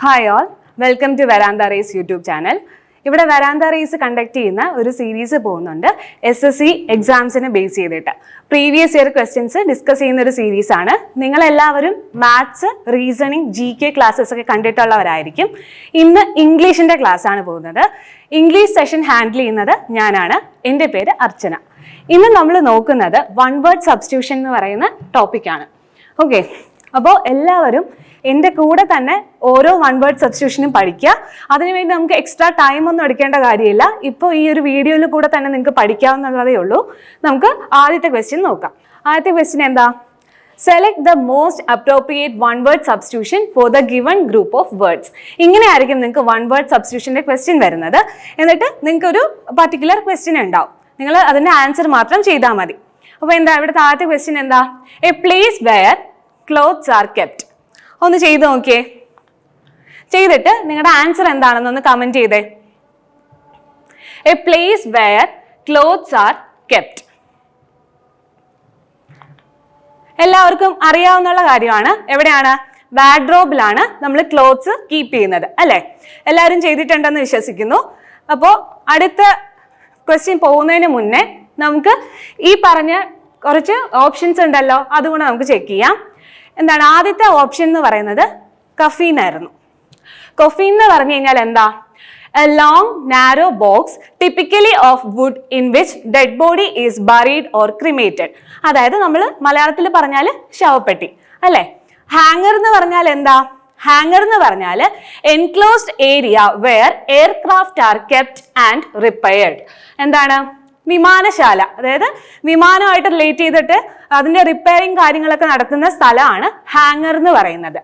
Hi all, welcome to Veranda Race YouTube channel. ഇവിടെ Veranda Race conduct ചെയ്യുന്ന ഒരു series പോകുന്നുണ്ട് SSC എക്സാംസിനെ ബേസ് ചെയ്തിട്ട് പ്രീവിയസ് ഇയർ ക്വസ്റ്റ്യൻസ് ഡിസ്കസ് ചെയ്യുന്ന ഒരു സീരീസ് ആണ്. നിങ്ങളെല്ലാവരും മാത്സ്, റീസണിങ്, GK ക്ലാസ്സസ് ഒക്കെ കണ്ടിട്ടുള്ളവരായിരിക്കും. ഇന്ന് ഇംഗ്ലീഷിന്റെ ക്ലാസ് ആണ് പോകുന്നത്. ഇംഗ്ലീഷ് സെഷൻ ഹാൻഡിൽ ചെയ്യുന്നത് ഞാനാണ്. എൻ്റെ പേര് അർച്ചന. ഇന്ന് നമ്മൾ നോക്കുന്നത് വൺ വേർഡ് സബ്സ്റ്റിറ്റ്യൂഷൻ എന്ന് പറയുന്ന ടോപ്പിക്കാണ്. ഓക്കെ, അപ്പോൾ എല്ലാവരും എൻ്റെ കൂടെ തന്നെ ഓരോ വൺ വേർഡ് സബ്സ്റ്റിറ്റ്യൂഷനും പഠിക്കുക. അതിനുവേണ്ടി നമുക്ക് എക്സ്ട്രാ ടൈം ഒന്നും എടുക്കേണ്ട കാര്യമില്ല. ഇപ്പോൾ ഈ ഒരു വീഡിയോയിൽ കൂടെ തന്നെ നിങ്ങൾക്ക് പഠിക്കാവുന്നതേ ഉള്ളൂ. നമുക്ക് ആദ്യത്തെ ക്വസ്റ്റ്യൻ നോക്കാം. ആദ്യത്തെ ക്വസ്റ്റ്യൻ എന്താ? Select the most appropriate one word substitution for the given group of words. ഇങ്ങനെയായിരിക്കും നിങ്ങൾക്ക് വൺ വേർഡ് സബ്സ്റ്റിറ്റ്യൂഷൻ്റെ ക്വസ്റ്റ്യൻ വരുന്നത്. എന്നിട്ട് നിങ്ങൾക്ക് ഒരു പർട്ടിക്കുലർ ക്വസ്റ്റ്യൻ ഉണ്ടാവും. നിങ്ങൾ അതിൻ്റെ ആൻസർ മാത്രം ചെയ്താൽ മതി. അപ്പോൾ എന്താ ഇവിടുത്തെ ആദ്യത്തെ ക്വസ്റ്റ്യൻ എന്താ? A place where clothes are kept. ഒന്ന് ചെയ്ത് നോക്കിയേ. ചെയ്തിട്ട് നിങ്ങളുടെ ആൻസർ എന്താണെന്ന് ഒന്ന് കമന്റ് ചെയ്തേ. A place where clothes are kept. എല്ലാവർക്കും അറിയാവുന്ന കാര്യമാണ്. എവിടെയാണ്? വാർഡ്രോബിലാണ് നമ്മൾ ക്ലോത്ത്സ് കീപ്പ് ചെയ്യുന്നത്, അല്ലെ? എല്ലാവരും ചെയ്തിട്ടുണ്ടെന്ന് വിശ്വസിക്കുന്നു. അപ്പോൾ അടുത്ത ക്വസ്റ്റ്യൻ പോകുന്നതിന് മുന്നേ നമുക്ക് ഈ പറഞ്ഞ കുറച്ച് ഓപ്ഷൻസ് ഉണ്ടല്ലോ, അതുകൊണ്ട് നമുക്ക് ചെക്ക് ചെയ്യാം. എന്താണ് ആദ്യത്തെ ഓപ്ഷൻ എന്ന് പറയുന്നത്? കഫീൻ ആയിരുന്നു. കഫീൻ എന്ന് പറഞ്ഞു കഴിഞ്ഞാൽ എന്താ? A long narrow box typically of wood in which dead body is buried or cremated. അതായത് നമ്മൾ മലയാളത്തിൽ പറഞ്ഞാൽ ശവപ്പെട്ടി, അല്ലെ? ഹാങ്ങർ എന്ന് പറഞ്ഞാൽ എന്താ? ഹാങ്ങർ എന്ന് പറഞ്ഞാൽ enclosed area wear aircraft R kept and repaired. എന്താണ്? വിമാനശാല, അതായത് വിമാനമായിട്ട് റിലേറ്റ് ചെയ്തിട്ട് അതിന്റെ റിപ്പയറിങ് കാര്യങ്ങളൊക്കെ നടത്തുന്ന സ്ഥലമാണ് ഹാങ്ങർ എന്ന് പറയുന്നത്.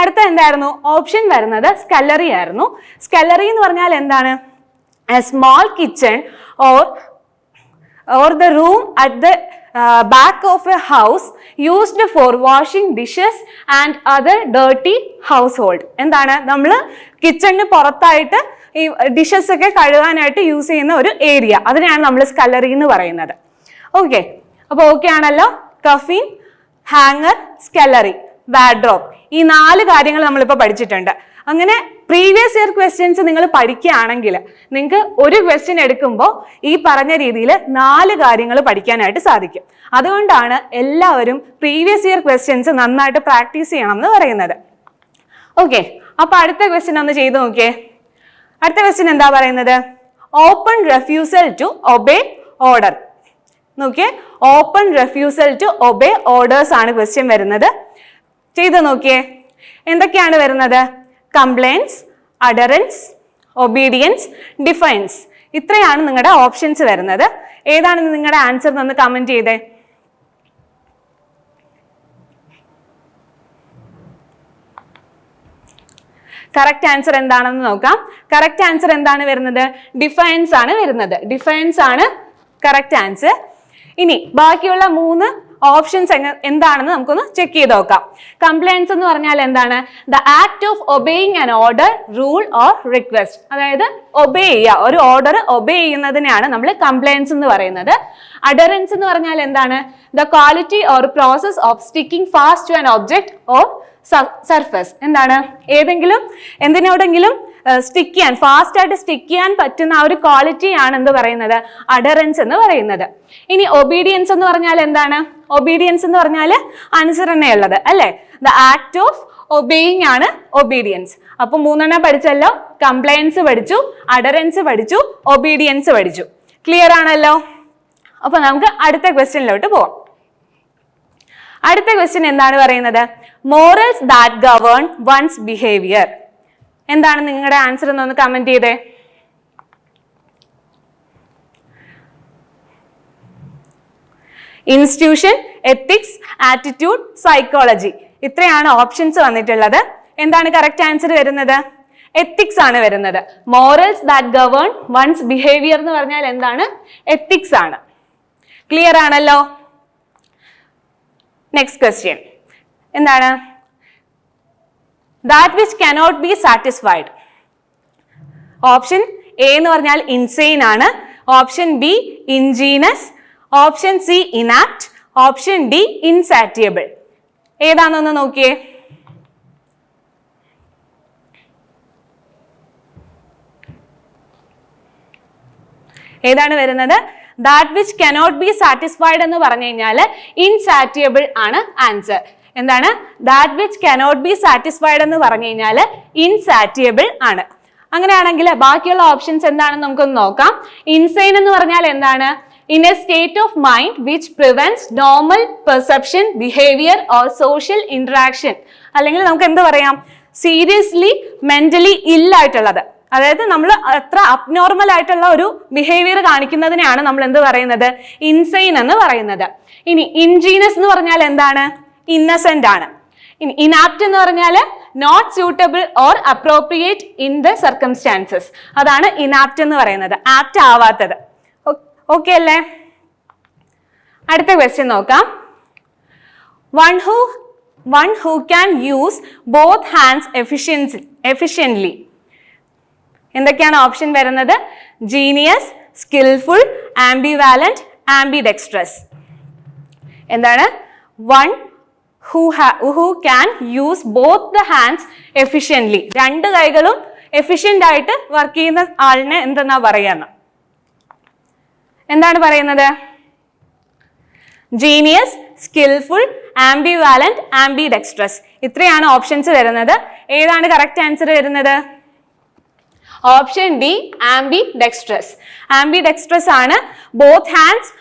അടുത്ത എന്തായിരുന്നു? ഓപ്ഷൻ വരുന്നത് സ്കല്ലറി ആയിരുന്നു. സ്കല്ലറി എന്ന് പറഞ്ഞാൽ എന്താണ്? A small kitchen or the room at the back of a house used for washing dishes and other dirty household. എന്താണ്? നമ്മൾ കിച്ചണിന് പുറത്തായിട്ട് ഈ ഡിഷസ് ഒക്കെ കഴുകാനായിട്ട് യൂസ് ചെയ്യുന്ന ഒരു ഏരിയ, അതിനെയാണ് നമ്മൾ സ്കല്ലറി എന്ന് പറയുന്നത്. ഓക്കെ, അപ്പോൾ ഓക്കെ ആണല്ലോ? കഫീൻ, ഹാങ്ങർ, സ്കല്ലറി, വാർഡ്രോബ്, ഈ 4 കാര്യങ്ങൾ നമ്മളിപ്പോൾ പഠിച്ചിട്ടുണ്ട്. അങ്ങനെ പ്രീവിയസ് ഇയർ ക്വസ്റ്റ്യൻസ് നിങ്ങൾ പഠിക്കുകയാണെങ്കിൽ നിങ്ങൾക്ക് ഒരു ക്വസ്റ്റ്യൻ എടുക്കുമ്പോൾ ഈ പറഞ്ഞ രീതിയിൽ 4 കാര്യങ്ങൾ പഠിക്കാനായിട്ട് സാധിക്കും. അതുകൊണ്ടാണ് എല്ലാവരും പ്രീവിയസ് ഇയർ ക്വസ്റ്റ്യൻസ് നന്നായിട്ട് പ്രാക്ടീസ് ചെയ്യണം എന്ന് പറയുന്നത്. ഓക്കെ, അപ്പൊ അടുത്ത ക്വസ്റ്റ്യൻ ഒന്ന് ചെയ്ത് നോക്കിയേ. അടുത്ത ക്വസ്റ്റ്യൻ എന്താ പറയുന്നത്? Open refusal to obey order. നോക്കിയേ, open refusal to obey orders ആണ് ക്വസ്റ്റ്യൻ വരുന്നത്. ചെയ്ത് നോക്കിയേ, എന്തൊക്കെയാണ് വരുന്നത്? Compliance, adherence, obedience, defiance. ഇത്രയാണ് നിങ്ങളുടെ ഓപ്ഷൻസ് വരുന്നത്. ഏതാണ് നിങ്ങളുടെ ആൻസർ എന്ന് കമന്റ് ചെയ്തേ. കറക്റ്റ് ആൻസർ എന്താണെന്ന് നോക്കാം. കറക്റ്റ് ആൻസർ എന്താണ് വരുന്നത്? ഡിഫൈൻസ് ആണ് വരുന്നത്. ഡിഫൈൻസ് ആണ് കറക്റ്റ് ആൻസർ. ഇനി ബാക്കിയുള്ള 3 ഓപ്ഷൻസ് എന്താണെന്ന് നമുക്കൊന്ന് ചെക്ക് ചെയ്ത് നോക്കാം. കംപ്ലൈൻസ് എന്ന് പറഞ്ഞാൽ എന്താണ്? The act of obeying an order, rule or request. അതായത് ഒബേ ചെയ്യുക, ഒരു ഓർഡർ ഒബേ ചെയ്യുന്നതിനെയാണ് നമ്മൾ കംപ്ലൈൻസ് എന്ന് പറയുന്നത്. അഡറൻസ് എന്ന് പറഞ്ഞാൽ എന്താണ്? The quality or process of sticking fast to an object or surface. എന്താണ്? ഏതെങ്കിലും എന്തിനോടെങ്കിലും സ്റ്റിക്ക് ചെയ്യാൻ, ഫാസ്റ്റ് ആയിട്ട് സ്റ്റിക്ക് ചെയ്യാൻ പറ്റുന്ന ആ ഒരു ക്വാളിറ്റിയാണ് എന്ത് പറയുന്നത്? അഡറൻസ് എന്ന് പറയുന്നത്. ഇനി ഒബീഡിയൻസ് എന്ന് പറഞ്ഞാൽ എന്താണ്? ഒബീഡിയൻസ് എന്ന് പറഞ്ഞാൽ അനുസരണയുള്ളത്, അല്ലെ? ദ ആക്ട് ഓഫ് ഒബേയിങ് ആണ് ഒബീഡിയൻസ്. അപ്പൊ 3 പഠിച്ചല്ലോ. കംപ്ലൈൻസ് പഠിച്ചു, അഡറൻസ് പഠിച്ചു, ഒബീഡിയൻസ് പഠിച്ചു. ക്ലിയർ ആണല്ലോ? അപ്പൊ നമുക്ക് അടുത്ത ക്വസ്റ്റ്യനിലോട്ട് പോവാം. അടുത്ത ക്വസ്റ്റ്യൻ എന്താണ് പറയുന്നത്? Morals that govern one's behaviour. എന്താണ് നിങ്ങളുടെ ആൻസർ എന്നൊന്ന് കമന്റ് ചെയ്തേ. Institution, ethics, attitude, psychology. ഇത്രയാണ് ഓപ്ഷൻസ് വന്നിട്ടുള്ളത്. എന്താണ് കറക്റ്റ് ആൻസർ വരുന്നത്? എത്തിക്സ് ആണ് വരുന്നത്. Morals that govern one's behaviour എന്ന് പറഞ്ഞാൽ എന്താണ്? എത്തിക്സ് ആണ്. ക്ലിയർ ആണല്ലോ? നെക്സ്റ്റ് ക്വസ്റ്റ്യൻ എന്താണ്? That which cannot be satisfied. Option A എന്ന് പറഞ്ഞാൽ ഇൻസെയിൻ ആണ്. Option B ingenious. Option C inept. Option D insatiable. ഏതാണെന്ന് നോക്കിയേ. ഏതാണ് വരുന്നത്? That which cannot be satisfied എന്ന് പറഞ്ഞു കഴിഞ്ഞാൽ ഇൻസാറ്റിയബിൾ ആണ് ആൻസർ. എന്താണ്? That which cannot be satisfied എന്ന് പറഞ്ഞു കഴിഞ്ഞാൽ ഇൻസാറ്റിയബിൾ ആണ്. അങ്ങനെയാണെങ്കിൽ ബാക്കിയുള്ള ഓപ്ഷൻസ് എന്താണെന്ന് നമുക്കൊന്ന് നോക്കാം. ഇൻസൈൻ എന്ന് പറഞ്ഞാൽ എന്താണ്? In A state of mind which prevents normal perception, behaviour or social interaction. അല്ലെങ്കിൽ നമുക്ക് എന്ത് പറയാം? സീരിയസ്ലി മെന്റലി ഇല്ലായിട്ടുള്ളത്, അതായത് നമ്മൾ അത്ര അബ്നോർമൽ ആയിട്ടുള്ള ഒരു ബിഹേവിയർ കാണിക്കുന്നതിനെയാണ് നമ്മൾ എന്ത് പറയുന്നത്? ഇൻസൈൻ എന്ന് പറയുന്നത്. ഇനി ഇൻജീനിയസ് എന്ന് പറഞ്ഞാൽ എന്താണ്? ഇന്നസെന്റ് ആണ്. ഇനി ഇനാപ്റ്റ് എന്ന് പറഞ്ഞാൽ not suitable or appropriate in the circumstances. അതാണ് ഇനാപ്റ്റ് എന്ന് പറയുന്നത്, ആപ്റ്റ് ആവാത്തത്. ഓക്കെ അല്ലേ? അടുത്ത ക്വസ്റ്റ്യൻ നോക്കാം. One who can use both hands efficiently. എന്തൊക്കെയാണ് ഓപ്ഷൻ വരുന്നത്? Genius, skilful, ambivalent, ambidextrous. എന്താണ്? One who can use both the hands efficiently. രണ്ട് കൈകളും എഫിഷ്യന്റ് ആയിട്ട് വർക്ക് ചെയ്യുന്ന ആളിനെ എന്തെന്നാ പറയുന്നത്? എന്താണ് പറയുന്നത്? Genius, skilful, ambivalent, ambidextrous. ഇത്രയാണ് ഓപ്ഷൻസ് വരുന്നത്. ഏതാണ് കറക്റ്റ് ആൻസർ വരുന്നത്? Option D, ambidextrous. ആംബിഡെക്സ്ട്രസ് ആണ് ബോത്ത് ഹാൻഡ്സ്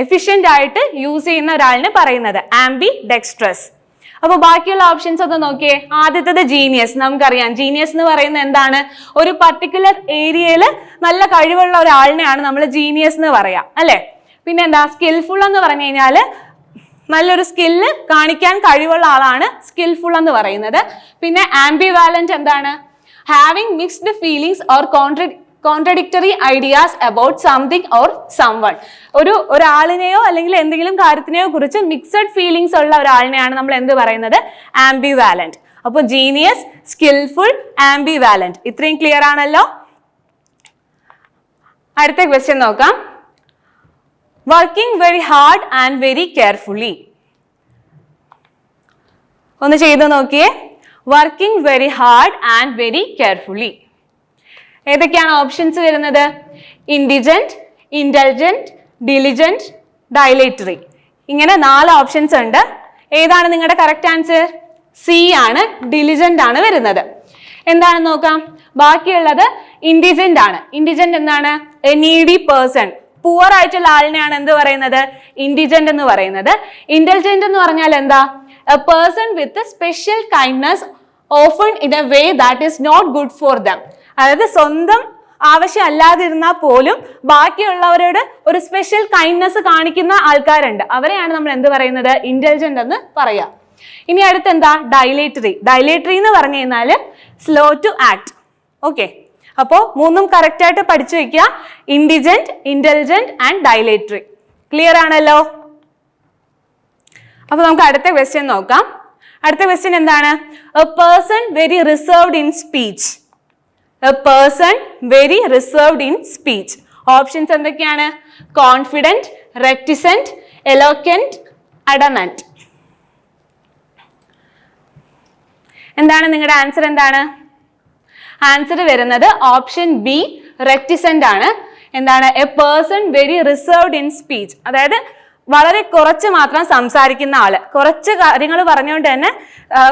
എഫിഷ്യന്റ് ആയിട്ട് യൂസ് ചെയ്യുന്ന ഒരാളിന് പറയുന്നത്, ആംബിഡെക്സ്ട്രസ്. അപ്പൊ ബാക്കിയുള്ള ഓപ്ഷൻസ് ഒന്ന് നോക്കിയേ. ആദ്യത്തേത് ജീനിയസ്. നമുക്കറിയാം ജീനിയസ് എന്ന് പറയുന്നത് എന്താണ്? ഒരു പർട്ടിക്കുലർ ഏരിയയിൽ നല്ല കഴിവുള്ള ഒരാളിനെയാണ് നമ്മൾ ജീനിയസ് എന്ന് പറയാം, അല്ലെ? പിന്നെ എന്താ? സ്കിൽഫുൾ എന്ന് പറഞ്ഞു കഴിഞ്ഞാല് നല്ലൊരു സ്കില്ല് കാണിക്കാൻ കഴിവുള്ള ആളാണ് സ്കിൽഫുൾ എന്ന് പറയുന്നത്. പിന്നെ ആംബിവാലന്റ് എന്താണ്? Having mixed feelings or contradictory ideas about something or someone. ഒരാളിനെയോ അല്ലെങ്കിൽ എന്തെങ്കിലും കാര്യത്തിനെയോ കുറിച്ച് മിക്സഡ് ഫീലിംഗ്സ് ഉള്ള ഒരാളിനെയാണ് നമ്മൾ എന്ത് പറയുന്നത്? ആംബിവാലന്റ്. അപ്പൊ ജീനിയസ്, സ്കിൽഫുൾ, ആംബിവാലന്റ്. ഇത്രയും ക്ലിയർ ആണല്ലോ? അടുത്ത ക്വസ്റ്റ്യൻ നോക്കാം. Working very hard and very carefully. ഒന്ന് ചെയ്തു നോക്കിയേ. Working very hard and very carefully. ഏതൊക്കെയാണ് ഓപ്ഷൻസ് വരുന്നത്? ഇൻഡിജന്റ്, ഇന്റലിജന്റ്, ഡിലിജന്റ്, ഡൈലേറ്ററി. ഇങ്ങനെ 4 ഓപ്ഷൻസ് ഉണ്ട്. ഏതാണ് നിങ്ങളുടെ കറക്റ്റ് ആൻസർ? സി ആണ്, ഡിലിജന്റ് ആണ് വരുന്നത്. എന്താണെന്ന് നോക്കാം. ബാക്കിയുള്ളത് ഇൻഡിജന്റ് ആണ്. ഇൻഡിജന്റ് എന്താണ്? എ നീഡി പേഴ്സൺ, പുവർ ആയിട്ടുള്ള ആളിനെയാണ് എന്ത് പറയുന്നത്? ഇൻഡിജന്റ് എന്ന് പറയുന്നത്. ഇന്റലിജന്റ് എന്ന് പറഞ്ഞാൽ എന്താ? A person with special kindness often in a way that is not good for them. അതായത് സ്വന്തം ആവശ്യം അല്ലാതിരുന്നാൽ പോലും ബാക്കിയുള്ളവരോട് ഒരു സ്പെഷ്യൽ കൈൻഡ്നസ് കാണിക്കുന്ന ആൾക്കാരുണ്ട്, അവരെയാണ് നമ്മൾ എന്ത് പറയുന്നത്? ഇന്റലിജന്റ് എന്ന് പറയാം. ഇനി അടുത്തെന്താ? ഡൈലേറ്ററി. ഡൈലേറ്ററി എന്ന് പറഞ്ഞു കഴിഞ്ഞാൽ സ്ലോ ടു ആക്ട്. ഓക്കെ, അപ്പോ 3ഉം കറക്റ്റ് ആയിട്ട് പഠിച്ചു വെക്കുക. Indigent, intelligent and dilatory. Clear ആണല്ലോ? അപ്പൊ നമുക്ക് അടുത്ത ക്വസ്റ്റ്യൻ നോക്കാം. അടുത്ത ക്വസ്റ്റ്യൻ എന്താണ്? A person very reserved in speech. A person very reserved in speech. Options എന്തൊക്കെയാണ്? Confident, reticent, eloquent, adamant. എന്താണ് നിങ്ങളുടെ ആൻസർ? എന്താണ് ആൻസർ വരുന്നത്? ഓപ്ഷൻ ബി, റെറ്റിസെന്റ് ആണ്. എന്താണ്? A person very reserved in speech. അതായത് വളരെ കുറച്ച് മാത്രം സംസാരിക്കുന്ന ആള്, കുറച്ച് കാര്യങ്ങൾ പറഞ്ഞുകൊണ്ട് തന്നെ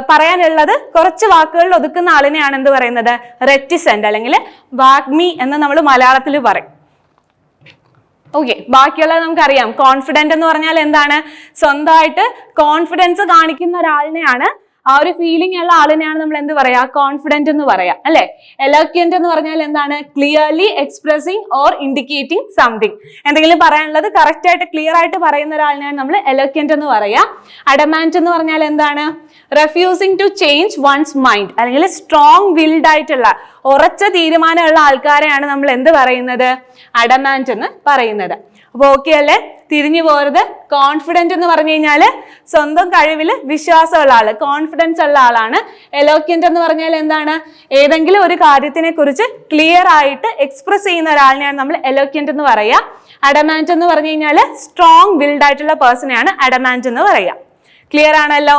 പറയാനുള്ളത് കുറച്ച് വാക്കുകളിൽ ഒതുക്കുന്ന ആളിനെയാണ് എന്ത് പറയുന്നത്? റെറ്റിസെന്റ് അല്ലെങ്കിൽ വാഗ്മി എന്ന് നമ്മൾ മലയാളത്തിൽ പറയും. ഓക്കെ, ബാക്കിയുള്ളത് നമുക്കറിയാം. കോൺഫിഡന്റ് എന്ന് പറഞ്ഞാൽ എന്താണ്? സ്വന്തമായിട്ട് കോൺഫിഡൻസ് കാണിക്കുന്ന ഒരാളിനെയാണ്, ആ ഒരു ഫീലിംഗ് ഉള്ള ആളിനെയാണ് നമ്മൾ എന്ത് പറയാ? കോൺഫിഡന്റ് എന്ന് പറയാം, അല്ലെ? എലോക്വന്റ് എന്ന് പറഞ്ഞാൽ എന്താണ്? Clearly expressing or indicating something. എന്തെങ്കിലും പറയാനുള്ളത് കറക്റ്റ് ആയിട്ട് ക്ലിയർ ആയിട്ട് പറയുന്ന ഒരാളിനെയാണ് നമ്മൾ എലോക്വന്റ് എന്ന് പറയാ. അഡമാന്റ് എന്ന് പറഞ്ഞാൽ എന്താണ്? Refusing to change one's mind, അല്ലെങ്കിൽ സ്ട്രോങ് വിൽഡ് ആയിട്ടുള്ള ഉറച്ച തീരുമാനമുള്ള ആൾക്കാരെയാണ് നമ്മൾ എന്ത് പറയുന്നത്? അഡമാന്റ് എന്ന് പറയുന്നത്. അപ്പൊ ഓക്കെ അല്ലേ? തിരിഞ്ഞു പോരുത്. കോൺഫിഡന്റ് എന്ന് പറഞ്ഞു കഴിഞ്ഞാൽ സ്വന്തം കഴിവിൽ വിശ്വാസമുള്ള ആള്, കോൺഫിഡൻസ് ഉള്ള ആളാണ്. എലോക്വന്റ് എന്ന് പറഞ്ഞാൽ എന്താണ്? ഏതെങ്കിലും ഒരു കാര്യത്തിനെ കുറിച്ച് ക്ലിയർ ആയിട്ട് എക്സ്പ്രസ് ചെയ്യുന്ന ഒരാളിനെയാണ് നമ്മൾ എലോക്വന്റ് എന്ന് പറയാ. അഡമാന്റ് എന്ന് പറഞ്ഞു കഴിഞ്ഞാൽ സ്ട്രോങ് വിൽഡ് ആയിട്ടുള്ള പേഴ്സണെയാണ് അഡമാന്റ് എന്ന് പറയാ. ക്ലിയർ ആണല്ലോ?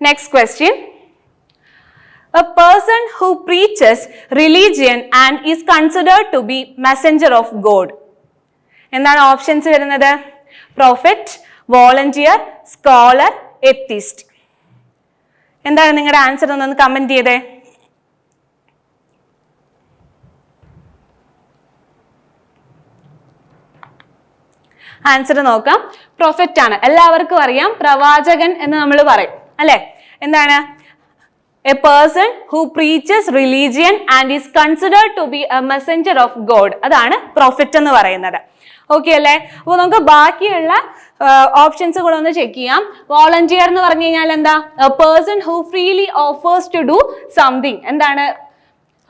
Next question. A person who preaches religion and is considered to be messenger of God. എന്താണ് ഓപ്ഷൻസ് വരുന്നത്? prophet, volunteer, scholar, atheist. എന്താണ് നിങ്ങളുടെ ആൻസർ എന്നൊന്ന് കമന്റ് ചെയ്തേ. ആൻസർ നോക്കാം. പ്രൊഫറ്റ് ആണ്. എല്ലാവർക്കും അറിയാം, പ്രവാചകൻ എന്ന് നമ്മൾ പറയും അല്ലെ. എന്താണ്? A person who preaches religion and is considered to be a messenger of God, അതാണ് പ്രൊഫറ്റ് എന്ന് പറയുന്നത്. ഓക്കെ അല്ലേ? അപ്പൊ നമുക്ക് ബാക്കിയുള്ള ഓപ്ഷൻസ് കൂടെ ഒന്ന് ചെക്ക് ചെയ്യാം. വോളണ്ടിയർ എന്ന് പറഞ്ഞു കഴിഞ്ഞാൽ എന്താ? A person who freely offers to do something. എന്താണ്?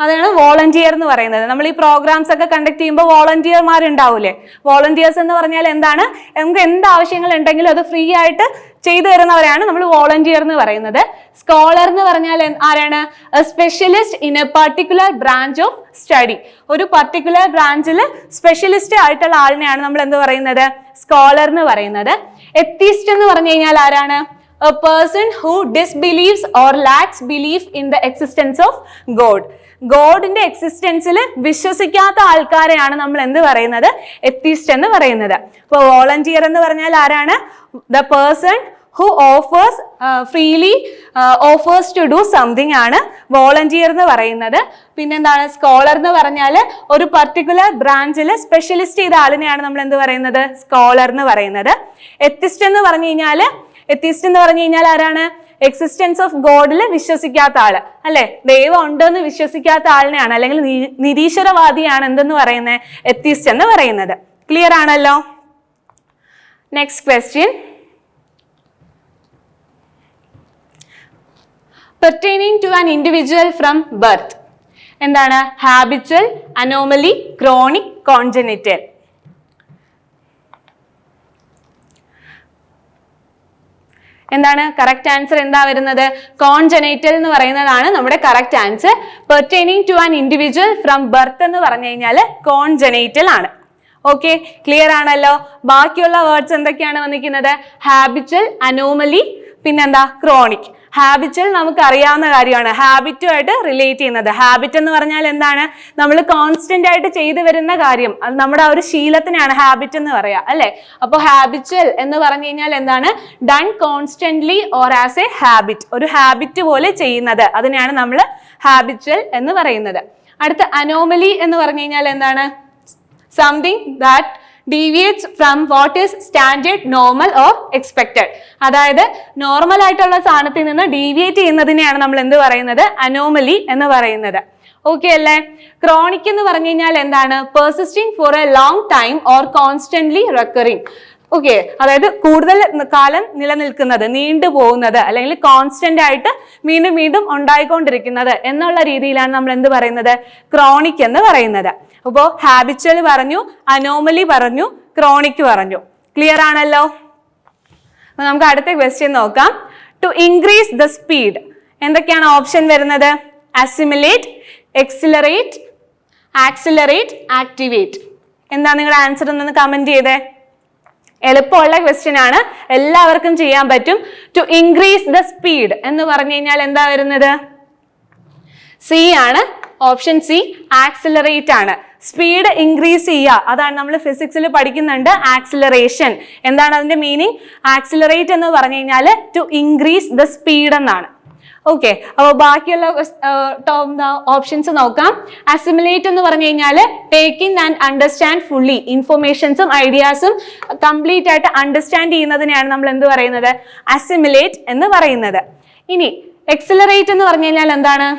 അതാണ് വോളണ്ടിയർ എന്ന് പറയുന്നത്. നമ്മൾ ഈ പ്രോഗ്രാംസ് ഒക്കെ കണ്ടക്ട് ചെയ്യുമ്പോൾ വോളണ്ടിയർമാർ ഉണ്ടാവൂലേ? വോളണ്ടിയേഴ്സ് എന്ന് പറഞ്ഞാൽ എന്താണ്? നമുക്ക് എന്ത് ആവശ്യങ്ങൾ ഉണ്ടെങ്കിലും അത് ഫ്രീ ആയിട്ട് ചെയ്തു തരുന്നവരാണ് നമ്മൾ വോളണ്ടിയർ എന്ന് പറയുന്നത്. സ്കോളർ എന്ന് പറഞ്ഞാൽ ആരാണ്? Specialist in A particular branch of study. ഒരു പർട്ടിക്കുലർ ബ്രാഞ്ചിൽ സ്പെഷ്യലിസ്റ്റ് ആയിട്ടുള്ള ആളിനെയാണ് നമ്മൾ എന്ത് പറയുന്നത്? സ്കോളർ എന്ന് പറയുന്നത്. എത്തീസ്റ്റ് എന്ന് പറഞ്ഞു കഴിഞ്ഞാൽ ആരാണ്? A person who disbelieves or lacks belief in the existence of God. ഗോഡിന്റെ എക്സിസ്റ്റൻസിൽ വിശ്വസിക്കാത്ത ആൾക്കാരെയാണ് നമ്മൾ എന്ത് പറയുന്നത്? എത്തീസ്റ്റ് എന്ന് പറയുന്നത്. ഇപ്പൊ വോളണ്ടിയർ എന്ന് പറഞ്ഞാൽ ആരാണ്? The person who offers freely offers to do something ആണ് വോളണ്ടിയർ എന്ന് പറയുന്നത്. പിന്നെന്താണ്? സ്കോളർ എന്ന് പറഞ്ഞാൽ ഒരു പർട്ടിക്കുലർ ബ്രാഞ്ചിൽ സ്പെഷ്യലിസ്റ്റ് ചെയ്ത ആളിനെയാണ് നമ്മൾ എന്ത് പറയുന്നത്? സ്കോളർ എന്ന് പറയുന്നത്. എത്തിസ്റ്റ് എന്ന് പറഞ്ഞു കഴിഞ്ഞാൽ ആരാണ്? എക്സിസ്റ്റൻസ് ഓഫ് ഗോഡിൽ വിശ്വസിക്കാത്ത ആള് അല്ലെ. ദൈവം ഉണ്ടെന്ന് വിശ്വസിക്കാത്ത ആളിനെയാണ്, അല്ലെങ്കിൽ നിരീശ്വരവാദിയാണ് എന്തെന്ന് പറയുന്നത്? എത്തിസ്റ്റ് എന്ന് പറയുന്നത്. ക്ലിയർ ആണല്ലോ? Next question. Pertaining to an individual from birth. എന്താണ്? Habitual, anomaly, chronic, congenital. എന്താണ് കറക്റ്റ് ആൻസർ? എന്താ വരുന്നത്? കോൺജനൈറ്റൽ എന്ന് പറയുന്നതാണ് നമ്മുടെ correct answer. Pertaining to an individual from birth എന്ന് പറഞ്ഞു കഴിഞ്ഞാൽ കോൺജനൈറ്റൽ ആണ്. ഓക്കെ, ക്ലിയർ ആണല്ലോ? ബാക്കിയുള്ള വേർഡ്സ് എന്തൊക്കെയാണ് വന്നിരിക്കുന്നത്? ഹാബിച്വൽ, അനോമലി, പിന്നെന്താ? ക്രോണിക്. ഹാബിച്വൽ നമുക്ക് അറിയാവുന്ന കാര്യമാണ്, ഹാബിറ്റുമായിട്ട് റിലേറ്റ് ചെയ്യുന്നത്. ഹാബിറ്റ് എന്ന് പറഞ്ഞാൽ എന്താണ്? നമ്മൾ കോൺസ്റ്റന്റ് ആയിട്ട് ചെയ്തു വരുന്ന കാര്യം, അത് നമ്മുടെ ആ ഒരു ശീലത്തിനാണ് ഹാബിറ്റ് എന്ന് പറയാ അല്ലെ. അപ്പോൾ ഹാബിച്വൽ എന്ന് പറഞ്ഞു കഴിഞ്ഞാൽ എന്താണ്? Done constantly or as A habit, ഒരു ഹാബിറ്റ് പോലെ ചെയ്യുന്നത്, അതിനെയാണ് നമ്മൾ ഹാബിച്വൽ എന്ന് പറയുന്നത്. അടുത്ത അനോമലി എന്ന് പറഞ്ഞു കഴിഞ്ഞാൽ എന്താണ്? Something that deviates from what is standard, normal or expected. അതായത് നോർമൽ ആയിട്ടുള്ള സ്ഥാനത്തിൽ നിന്ന് ഡീവിയേറ്റ് ചെയ്യുന്നതിനെയാണ് നമ്മൾ എന്ത് പറയുന്നത്? അനോമലി എന്ന് പറയുന്നത്. ഓക്കെ അല്ലേ? ക്രോണിക് എന്ന് പറഞ്ഞു കഴിഞ്ഞാൽ എന്താണ്? Persisting for a long time or constantly recurring. Okay, അതായത് കൂടുതൽ കാലം നിലനിൽക്കുന്നത്, നീണ്ടു പോകുന്നത്, അല്ലെങ്കിൽ കോൺസ്റ്റന്റ് ആയിട്ട് വീണ്ടും വീണ്ടും ഉണ്ടായിക്കൊണ്ടിരിക്കുന്നത് എന്നുള്ള രീതിയിലാണ് നമ്മൾ എന്ത് പറയുന്നത്? ക്രോണിക് എന്ന് പറയുന്നത്. അപ്പോൾ ഹാബിച്വൽ പറഞ്ഞു, അനോമലി പറഞ്ഞു, ക്രോണിക് പറഞ്ഞു. ക്ലിയർ ആണല്ലോ? അപ്പൊ നമുക്ക് അടുത്ത ക്വസ്റ്റ്യൻ നോക്കാം. ടു ഇൻക്രീസ് ദ സ്പീഡ്, എന്തൊക്കെയാണ് ഓപ്ഷൻ വരുന്നത്? Assimilate, exhilarate, accelerate, activate. എന്താ നിങ്ങളുടെ ആൻസർ എന്നൊന്ന് കമന്റ് ചെയ്തേ. എളുപ്പമുള്ള ക്വസ്റ്റ്യൻ ആണ്, എല്ലാവർക്കും ചെയ്യാൻ പറ്റും. ടു ഇൻക്രീസ് ദ സ്പീഡ് എന്ന് പറഞ്ഞു കഴിഞ്ഞാൽ എന്താ വരുന്നത്? സി ആണ്. ഓപ്ഷൻ സി, ആക്സിലറേറ്റ് ആണ്. സ്പീഡ് ഇൻക്രീസ് ചെയ്യുക, അതാണ് നമ്മൾ ഫിസിക്സിൽ പഠിക്കുന്നുണ്ട്, ആക്സിലറേഷൻ. എന്താണ് അതിന്റെ മീനിങ്? ആക്സിലറേറ്റ് എന്ന് പറഞ്ഞു കഴിഞ്ഞാൽ ടു ഇൻക്രീസ് ദ സ്പീഡ് എന്നാണ്. ഓക്കെ, അപ്പോൾ ബാക്കിയുള്ള ഓപ്ഷൻസ് നോക്കാം. അസിമിലേറ്റ് എന്ന് പറഞ്ഞു കഴിഞ്ഞാൽ ടേക്കിംഗ് ആൻഡ് അണ്ടർസ്റ്റാൻഡ് ഫുള്ളി, ഇൻഫർമേഷൻസും ഐഡിയാസും കംപ്ലീറ്റ് ആയിട്ട് അണ്ടർസ്റ്റാൻഡ് ചെയ്യുന്നതിനെയാണ് നമ്മൾ എന്ത് പറയുന്നത്? അസിമിലേറ്റ് എന്ന് പറയുന്നത്. ഇനി എക്സിലറേറ്റ് എന്ന് പറഞ്ഞു കഴിഞ്ഞാൽ എന്താണ്?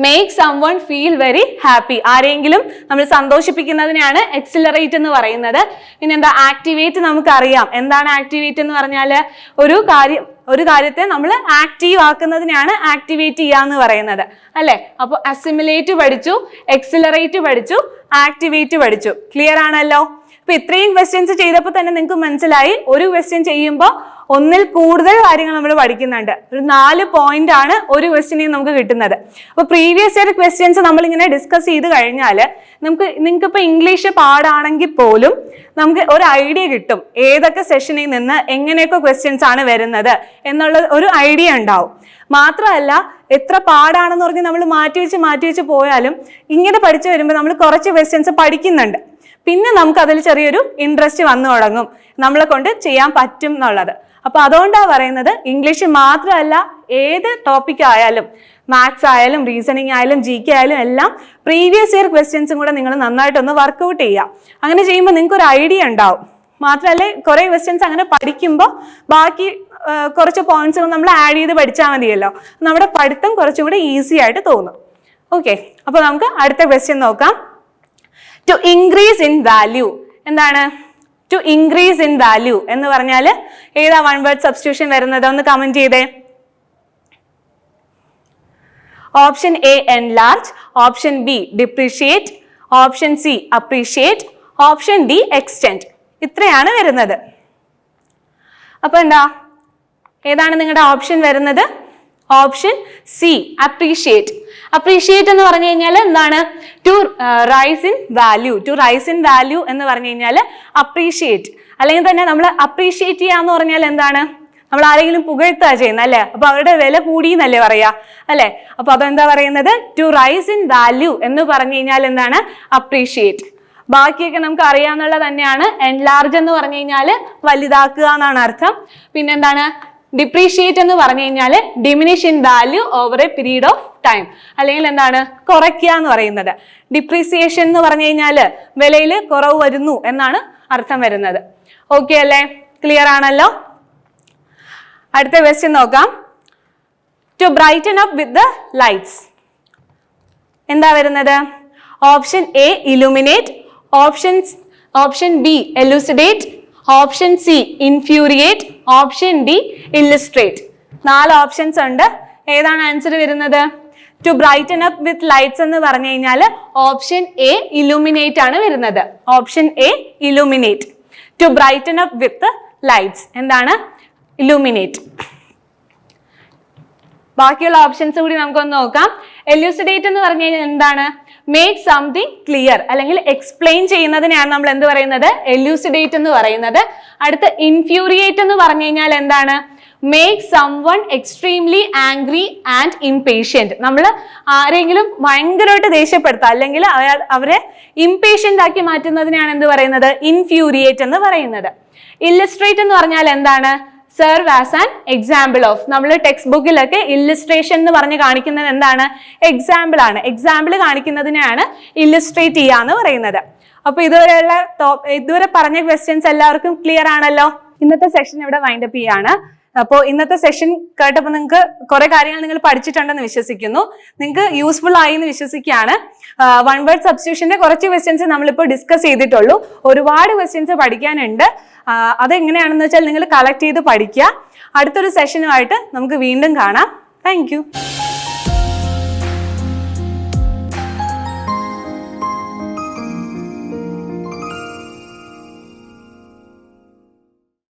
Make someone feel very happy, ആരെങ്കിലും നമ്മൾ സന്തോഷിപ്പിക്കുന്നതിനെയാണ് എക്സിലറേറ്റ് എന്ന് പറയുന്നത്. പിന്നെ എന്താ? ആക്ടിവേറ്റ് നമുക്കറിയാം. എന്താണ് ആക്ടിവേറ്റ് എന്ന് പറഞ്ഞാൽ? ഒരു കാര്യത്തെ നമ്മൾ ആക്റ്റീവ് ആക്കുന്നതിനാണ് ആക്ടിവേറ്റ് ചെയ്യാന്ന് പറയുന്നത് അല്ലെ. അപ്പോൾ അസിമിലേറ്റ് പഠിച്ചു, എക്സിലറേറ്റ് പഠിച്ചു, ആക്ടിവേറ്റ് പഠിച്ചു. ക്ലിയർ ആണല്ലോ? അപ്പൊ ഇത്രയും ക്വസ്റ്റ്യൻസ് ചെയ്തപ്പോൾ തന്നെ നിങ്ങൾക്ക് മനസ്സിലായി, ഒരു ക്വസ്റ്റ്യൻ ചെയ്യുമ്പോൾ ഒന്നിൽ കൂടുതൽ കാര്യങ്ങൾ നമ്മൾ പഠിക്കുന്നുണ്ട്. ഒരു 4 പോയിന്റ് ആണ് ഒരു ക്വസ്റ്റ്യനിൽ നമുക്ക് കിട്ടുന്നത്. അപ്പൊ പ്രീവിയസ് ഇയർ ക്വസ്റ്റ്യൻസ് നമ്മൾ ഇങ്ങനെ ഡിസ്കസ് ചെയ്ത് കഴിഞ്ഞാൽ നിങ്ങൾക്ക് ഇപ്പൊ ഇംഗ്ലീഷ് പാടാണെങ്കിൽ പോലും നമുക്ക് ഒരു ഐഡിയ കിട്ടും, ഏതൊക്കെ സെഷനിൽ നിന്ന് എങ്ങനെയൊക്കെ ക്വസ്റ്റ്യൻസ് ആണ് വരുന്നത് എന്നുള്ള ഒരു ഐഡിയ ഉണ്ടാവും. മാത്രമല്ല എത്ര പാടാണെന്ന് പറഞ്ഞ് നമ്മൾ മാറ്റി വെച്ച് പോയാലും ഇങ്ങനെ പഠിച്ചു വരുമ്പോൾ നമ്മൾ കുറച്ച് ക്വസ്റ്റ്യൻസ് പഠിക്കുന്നുണ്ട്. പിന്നെ നമുക്ക് അതിൽ ചെറിയൊരു ഇൻട്രസ്റ്റ് വന്നു തുടങ്ങും, നമ്മളെ കൊണ്ട് ചെയ്യാൻ പറ്റും എന്നുള്ളത്. അപ്പൊ അതുകൊണ്ടാണ് പറയുന്നത്, ഇംഗ്ലീഷ് മാത്രമല്ല ഏത് ടോപ്പിക് ആയാലും, മാത്സ് ആയാലും റീസണിങ് ആയാലും GK ആയാലും എല്ലാം പ്രീവിയസ് ഇയർ ക്വസ്റ്റ്യൻസും കൂടെ നിങ്ങൾ നന്നായിട്ടൊന്ന് വർക്കൗട്ട് ചെയ്യുക. അങ്ങനെ ചെയ്യുമ്പോൾ നിങ്ങൾക്ക് ഒരു ഐഡിയ ഉണ്ടാവും. മാത്രമല്ല കുറെ ക്വസ്റ്റ്യൻസ് അങ്ങനെ പഠിക്കുമ്പോൾ ബാക്കി കുറച്ച് പോയിന്റ്സ് നമ്മൾ ആഡ് ചെയ്ത് പഠിച്ചാൽ മതിയല്ലോ, നമ്മുടെ പഠിത്തം കുറച്ചും കൂടെ ഈസി ആയിട്ട് തോന്നും. ഓക്കെ, അപ്പൊ നമുക്ക് അടുത്ത ക്വസ്റ്റ്യൻ നോക്കാം. To increase in value. എന്താണ് ടു ഇൻക്രീസ് ഇൻ വാല്യൂ എന്ന് പറഞ്ഞാൽ ഏതാ വൺ വേർഡ് സബ്സ്റ്റിറ്റ്യൂഷൻ വരുന്നത്? ഒന്ന് കമന്റ് ചെയ്തേ. Option A enlarge, option B depreciate, option C appreciate, option D extend. ഇത്രയാണ് വരുന്നത്. അപ്പൊ എന്താ, ഏതാണ് നിങ്ങളുടെ ഓപ്ഷൻ വരുന്നത്? Option C appreciate. അപ്രീഷിയേറ്റ് എന്ന് പറഞ്ഞു കഴിഞ്ഞാൽ എന്താണ്? To rise in value. To rise in value എന്ന് പറഞ്ഞു കഴിഞ്ഞാൽ അപ്രീഷിയേറ്റ്, അല്ലെങ്കിൽ തന്നെ നമ്മൾ അപ്രീഷിയേറ്റ് ചെയ്യാന്ന് പറഞ്ഞാൽ എന്താണ്? നമ്മൾ ആരെങ്കിലും പുകഴ്ത്തുക ചെയ്യുന്നത് അല്ലെ, അപ്പൊ അവരുടെ വില കൂടി എന്നല്ലേ പറയാ അല്ലെ. അപ്പൊ അതെന്താ പറയുന്നത്? ടു റൈസ് ഇൻ വാല്യൂ എന്ന് പറഞ്ഞു കഴിഞ്ഞാൽ എന്താണ്? അപ്രീഷിയേറ്റ്. ബാക്കിയൊക്കെ നമുക്ക് അറിയാവുന്നത് തന്നെയാണ്. എൻലാർജ് എന്ന് പറഞ്ഞു കഴിഞ്ഞാൽ വലുതാക്കുക എന്നാണ് അർത്ഥം. പിന്നെന്താണ്? ഡിപ്രീഷിയേറ്റ് എന്ന് പറഞ്ഞു കഴിഞ്ഞാൽ diminish in value over A period of time, അല്ലെങ്കിൽ എന്താണ്? കുറയ്ക്കുക എന്ന് പറയുന്നത്. ഡിപ്രീസിയേഷൻ എന്ന് പറഞ്ഞു കഴിഞ്ഞാൽ വിലയിൽ കുറവ് വരുന്നു എന്നാണ് അർത്ഥം വരുന്നത്. ഓക്കെ അല്ലേ? ക്ലിയർ ആണല്ലോ? അടുത്ത ക്വസ്റ്റ്യൻ നോക്കാം. To brighten up with the lights. എന്താ വരുന്നത്? Option A illuminate, option B elucidate, option C infuriate, option D illustrate. 4 options ഉണ്ട്. ഏതാണ് ആൻസർ വരുന്നത്? To brighten up with lights എന്ന് പറഞ്ഞു കഴിഞ്ഞാൽ ഓപ്ഷൻ എ ഇലുമിനേറ്റ് ആണ് വരുന്നത്. Option A illuminate. To brighten up with lights എന്താണ്? ഇലുമിനേറ്റ്. ബാക്കിയുള്ള ഓപ്ഷൻസ് കൂടി നമുക്കൊന്ന് നോക്കാം. എല്യൂസിഡേറ്റ് എന്ന് പറഞ്ഞു കഴിഞ്ഞാൽ എന്താണ്? മേക്ക് സംതിങ് ക്ലിയർ, അല്ലെങ്കിൽ എക്സ്പ്ലെയിൻ ചെയ്യുന്നതിനെയാണ് നമ്മൾ എന്ത് പറയുന്നത്? എല്യൂസിഡേറ്റ് എന്ന് പറയുന്നത്. അടുത്ത ഇൻഫ്യൂരിയേറ്റ് എന്ന് പറഞ്ഞു കഴിഞ്ഞാൽ എന്താണ്? Make someone extremely angry and impatient. നമ്മൾ ആരെങ്കിലും ഭയങ്കരമായിട്ട് ദേഷ്യപ്പെടുത്തുക, അല്ലെങ്കിൽ അവരെ ഇംപേഷ്യന്റ് ആക്കി മാറ്റുന്നതിനെയാണ് എന്ത് പറയുന്നത്? ഇൻഫ്യൂരിയേറ്റ് എന്ന് പറയുന്നത്. ഇല്ലുസ്ട്രേറ്റ് എന്ന് പറഞ്ഞാൽ എന്താണ്? Serve as an example of. നമ്മൾ ടെക്സ്റ്റ് ബുക്കിലൊക്കെ ഇല്ലുസ്ട്രേഷൻ എന്ന് പറഞ്ഞ് കാണിക്കുന്നത് എന്താണ്? എക്സാമ്പിൾ ആണ്. എക്സാമ്പിൾ കാണിക്കുന്നതിനെയാണ് ഇല്ലുസ്ട്രേറ്റ് ചെയ്യുക എന്ന് പറയുന്നത്. അപ്പൊ ഇതുവരെ പറഞ്ഞ ക്വസ്റ്റ്യൻസ് എല്ലാവർക്കും ക്ലിയർ ആണല്ലോ? ഇന്നത്തെ സെഷൻ ഇവിടെ വൈൻഡപ്പ് ചെയ്യാണ്. അപ്പോൾ ഇന്നത്തെ സെഷൻ കേട്ടപ്പോൾ നിങ്ങൾക്ക് കുറെ കാര്യങ്ങൾ നിങ്ങൾ പഠിച്ചിട്ടുണ്ടെന്ന് വിശ്വസിക്കുന്നു. നിങ്ങൾക്ക് യൂസ്ഫുൾ ആയി എന്ന് വിശ്വസിക്കുകയാണ്. വൺ വേർഡ് സബ്സ്റ്റിറ്റ്യൂഷന്റെ കുറച്ച് ക്വസ്റ്റ്യൻസ് നമ്മളിപ്പോൾ ഡിസ്കസ് ചെയ്തിട്ടുള്ളൂ. ഒരുപാട് ക്വസ്റ്റ്യൻസ് പഠിക്കാനുണ്ട്. അതെങ്ങനെയാണെന്ന് വെച്ചാൽ നിങ്ങൾ കളക്ട് ചെയ്ത് പഠിക്കുക. അടുത്തൊരു സെഷനുമായിട്ട് നമുക്ക് വീണ്ടും കാണാം. താങ്ക്